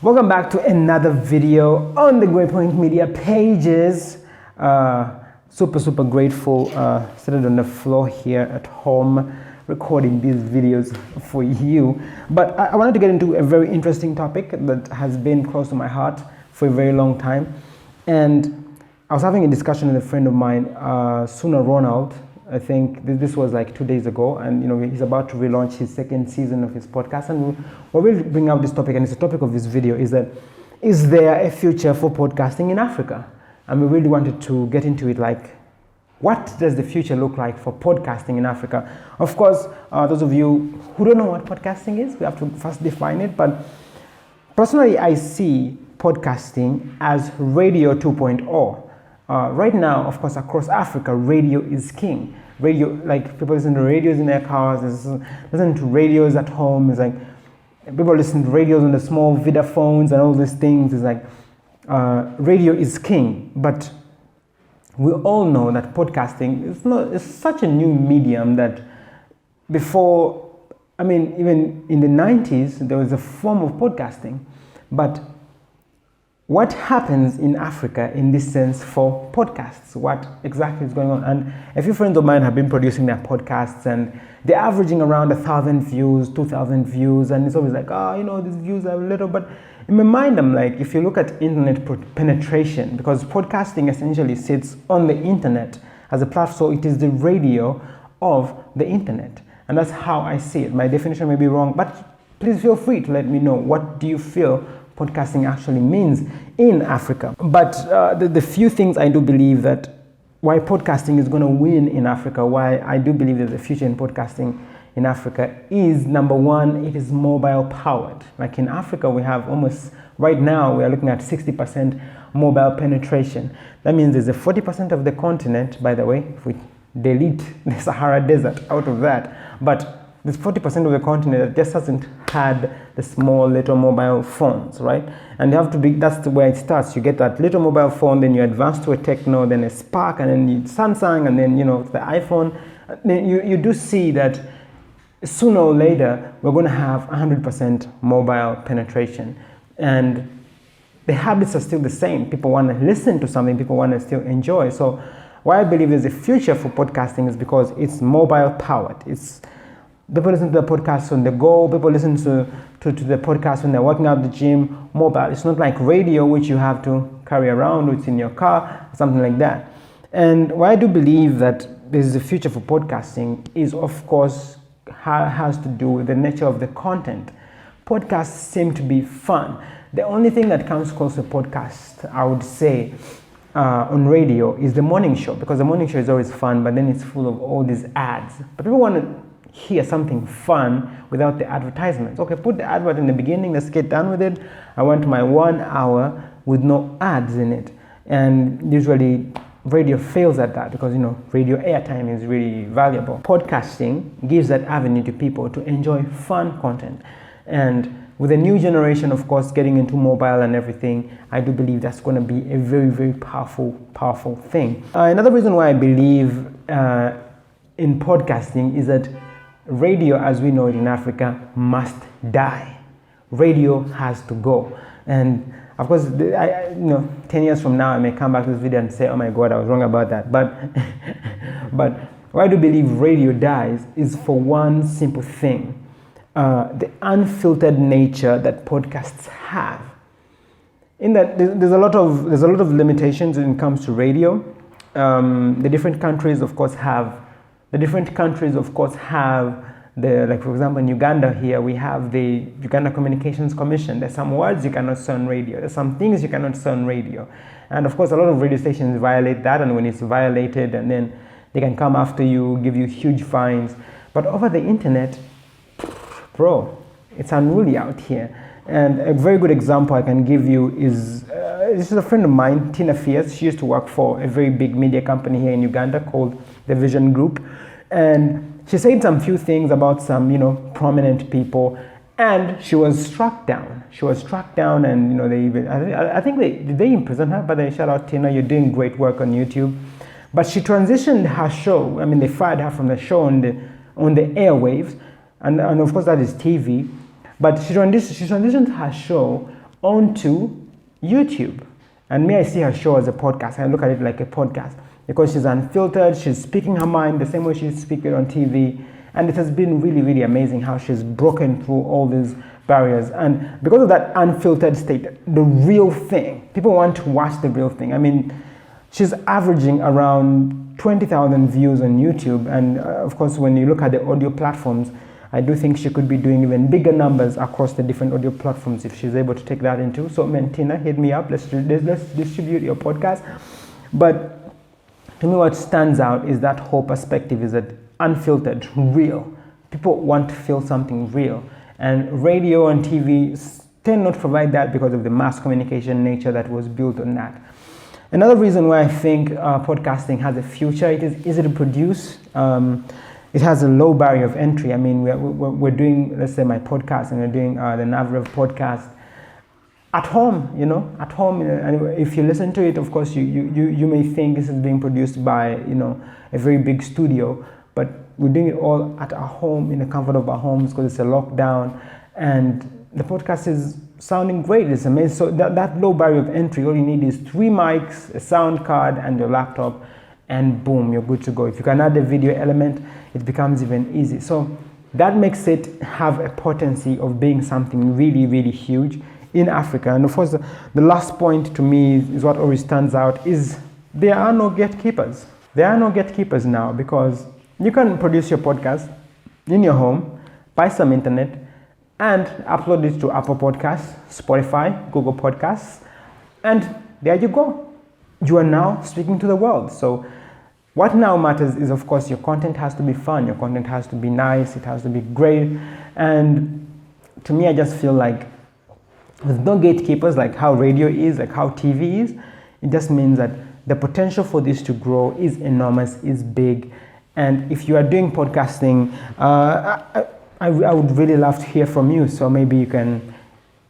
Welcome back to another video on the Great Point Media pages. Super grateful. Sitting on the floor here at home recording these videos for you. But I wanted to get into a very interesting topic that has been close to my heart for a very long time. And I was having a discussion with a friend of mine, Suna Ronald. I think this was like 2 days ago, and he's about to relaunch his second season of his podcast, and we'll bring out this topic, and it's the topic of this video, is there a future for podcasting in Africa? And we really wanted to get into it, like, what does the future look like for podcasting in Africa? Of course, those of you who don't know what podcasting is, we have to first define it, but personally, I see podcasting as radio 2.0. Right now, of course, across Africa, radio is king. Radio, like, people listen to radios in their cars, listen to radios at home. It's like people listen to radios on the small Vida phones and all these things. It's like radio is king. But we all know that podcasting it's such a new medium that before, even in the 90s, there was a form of podcasting. But what happens in Africa in this sense for podcasts? What exactly is going on? And a few friends of mine have been producing their podcasts, and they're averaging around 1,000 views, 2,000 views, and it's always like, these views are little. But in my mind, I'm like, if you look at internet penetration, because podcasting essentially sits on the internet as a platform, so it is the radio of the internet. And that's how I see it. My definition may be wrong, but please feel free to let me know, what do you feel podcasting actually means in Africa? But the few things I do believe that why podcasting is going to win in Africa, why I do believe there's a future in podcasting in Africa, is number one, it is mobile powered. Like in Africa, we have right now, we are looking at 60% mobile penetration. That means there's a 40% of the continent, by the way, if we delete the Sahara Desert out of that, but there's 40% of the continent that just hasn't had the small little mobile phones, right? And that's where it starts. You get that little mobile phone, then you advance to a Techno, then a Spark, and then Samsung, and then the iPhone. Then you do see that sooner or later we're going to have 100% mobile penetration, and the habits are still the same. People want to listen to something, people want to still enjoy. So why I believe there's a future for podcasting is because it's mobile powered. People listen to the podcast on the go. People listen to the podcast when they're working out the gym. Mobile. It's not like radio, which you have to carry around, which is in your car, something like that. And why I do believe that there is a future for podcasting is, of course, has to do with the nature of the content. Podcasts seem to be fun. The only thing that comes close to podcast, I would say, on radio is the morning show, because the morning show is always fun, but then it's full of all these ads. But people want to hear something fun without the advertisements. Okay, put the advert in the beginning, let's get done with it. I want my 1 hour with no ads in it. And usually radio fails at that because radio airtime is really valuable. Podcasting gives that avenue to people to enjoy fun content. And with the new generation, of course, getting into mobile and everything, I do believe that's going to be a very powerful thing. Another reason why I believe in podcasting is that radio, as we know it in Africa, must die. Radio has to go. And of course, 10 years from now, I may come back to this video and say, oh my God, I was wrong about that. But why I do believe radio dies is for one simple thing. The unfiltered nature that podcasts have. In that there's a lot of limitations when it comes to radio. The different countries, of course, have like, for example, in Uganda here, we have the Uganda Communications Commission. There's some words you cannot say on radio. There's some things you cannot say on radio. And of course, a lot of radio stations violate that, and when it's violated, and then they can come after you, give you huge fines. But over the internet, bro, it's unruly out here. And a very good example I can give you is, this is a friend of mine, Tina Fierce. She used to work for a very big media company here in Uganda called the Vision Group. And she said some few things about some, prominent people, and she was struck down. And I think they imprisoned her, but they shout out, Tina, you're doing great work on YouTube. But she transitioned her show. They fired her from the show on the airwaves, and of course that is TV. But she transitioned her show onto YouTube. And me, I see her show as a podcast. I look at it like a podcast because she's unfiltered. She's speaking her mind the same way she's speaking on TV. And it has been really, really amazing how she's broken through all these barriers. And because of that unfiltered state, the real thing, people want to watch the real thing. I mean, she's averaging around 20,000 views on YouTube. And of course, when you look at the audio platforms, I do think she could be doing even bigger numbers across the different audio platforms if she's able to take that into. So, Mentina, hit me up. Let's distribute your podcast. But to me, what stands out is that whole perspective is that unfiltered, real. People want to feel something real. And radio and TV tend not to provide that because of the mass communication nature that was built on that. Another reason why I think podcasting has a future, it is easy to produce. It has a low barrier of entry. I mean, we're doing, let's say, my podcast, and we're doing the Navrev podcast at home, at home. And if you listen to it, of course, you may think this is being produced by, a very big studio, but we're doing it all at our home, in the comfort of our homes, because it's a lockdown, and the podcast is sounding great. It's amazing. So that low barrier of entry, all you need is 3 mics, a sound card, and your laptop, and boom, you're good to go. If you can add a video element, it becomes even easy. So that makes it have a potency of being something really, really huge in Africa. And of course, the last point to me is what always stands out is there are no gatekeepers. There are no gatekeepers now, because you can produce your podcast in your home, buy some internet, and upload it to Apple Podcasts, Spotify, Google Podcasts, and there you go. You are now speaking to the world. So what now matters is, of course, your content has to be fun, your content has to be nice, it has to be great. And to me, I just feel like with no gatekeepers, like how radio is, like how TV is, it just means that the potential for this to grow is enormous, is big. And if you are doing podcasting, I would really love to hear from you. So maybe you can,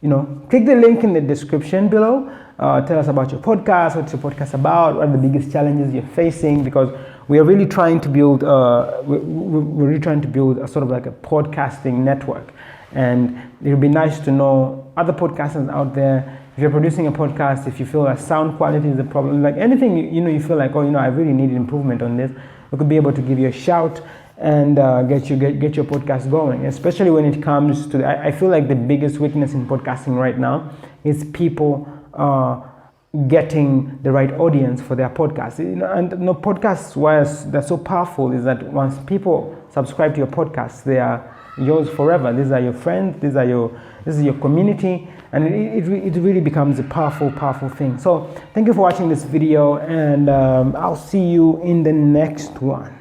click the link in the description below. Tell us about your podcast, what's your podcast about, what are the biggest challenges you're facing, because we are really trying to build, we're really trying to build a sort of like a podcasting network. And it would be nice to know other podcasters out there. If you're producing a podcast, if you feel that sound quality is a problem, like anything, you feel like, I really need improvement on this, we could be able to give you a shout and get your podcast going. Especially when it comes to, I feel like the biggest weakness in podcasting right now is people getting the right audience for their podcast. And podcasts, why they're so powerful, is that once people subscribe to your podcast, they are yours forever. These are your friends. This is your community, and it really becomes a powerful thing. So thank you for watching this video, and I'll see you in the next one.